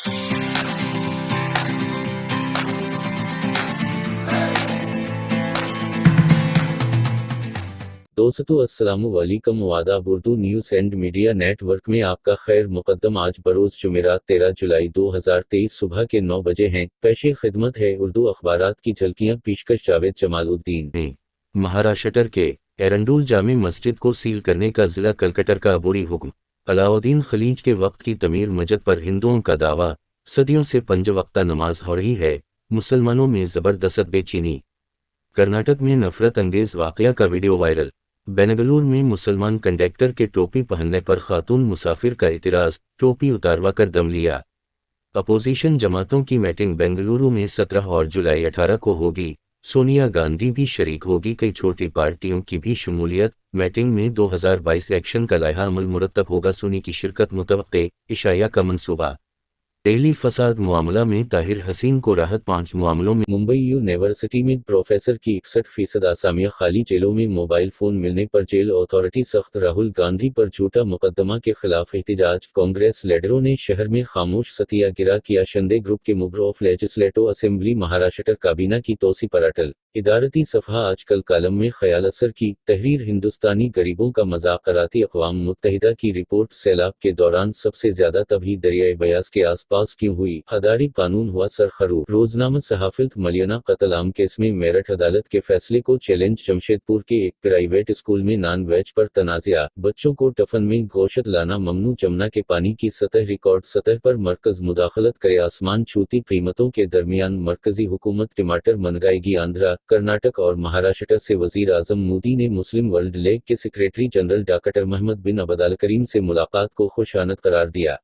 दोस्तों अस्सलामु अलैकुम आदाब। Urdu news and media network में आपका खैर मुकद्दम। आज बरोज़ जुमेरात 13 जुलाई 2023 सुबह के 9 बजे हैं। पेशे खिदमत है उर्दू अखबारात की झलकियां। पेशकश जावेद जमालुद्दीन। महाराष्ट्र के एरंडुल जामी मस्जिद को सील करने का जिला कलकटर का अबूरी हुक्म। अलाउद्दीन खलीज के वक्त की तमीर मस्जिद पर हिंदुओं का दावा। सदियों से 5 वक्ता नमाज हो रही है, मुसलमानों में ज़बरदस्त बेचैनी। कर्नाटक में नफरत अंगेज वाकया का वीडियो वायरल। बेंगलुरु में मुसलमान कंडक्टर के टोपी पहनने पर खातून मुसाफिर का इतराज़, टोपी उतारवा कर दम लिया। अपोजिशन जमातों की मीटिंग बेंगलुरु में 17 और जुलाई 18 को होगी। सोनिया गांधी भी शरीक होगी। कई छोटी पार्टियों की भी शमूलियत। मीटिंग में 2022 इलेक्शन का लाइहा अमल मुरतब होगा। सुन्नी की शिरकत मुतवक्के। इशाया का मंसूबा। दिल्ली फसाद मामला में ताहिर हसीन को राहत। 5 मामलों में। मुंबई यूनिवर्सिटी में प्रोफेसर की 61% आसामियां खाली। जेलों में मोबाइल फोन मिलने पर जेल अथॉरिटी सख्त। राहुल गांधी पर झूठा मुकदमा के खिलाफ एहतजाज। कांग्रेस लीडरों ने शहर में खामोश सत्याग्रह किया। शिंदे ग्रुप के member of legislative assembly Maharashtra काबीना की तोसी पर अटल। इदारती सफहा आजकल कालम में ख्याल असर की तहरीर। हिंदुस्तानी गरीबों का मजाक कराती अक़वाम मुत्तहिदा की रिपोर्ट। सैलाब के दौरान सबसे ज्यादा तबाही दरियाए ब्यास के आसपास क्यों हुई? अदारी कानून हुआ सरखरू। रोजनामा सहाफिल्त मलियाना कत्ल आम केस में मेरठ अदालत के फैसले को चैलेंज। जमशेदपुर के एक प्राइवेट स्कूल में नॉन वेज पर तनाज़ा। बच्चों को टफन में गोश्त लाना ममनू। जमुना के पानी की सतह रिकॉर्ड सतह पर मरकज मुदाखलत करे। आसमान छूती कीमतों के दरमियान मरकजी हुकूमत टमाटर मंगाएगी। आंध्रा, कर्नाटक और महाराष्ट्र से वजीर आजम मोदी ने मुस्लिम वर्ल्ड लीग के सेक्रेटरी जनरल डॉक्टर मोहम्मद बिन अब्दुल करीम से मुलाकात को खुशानत करार दिया।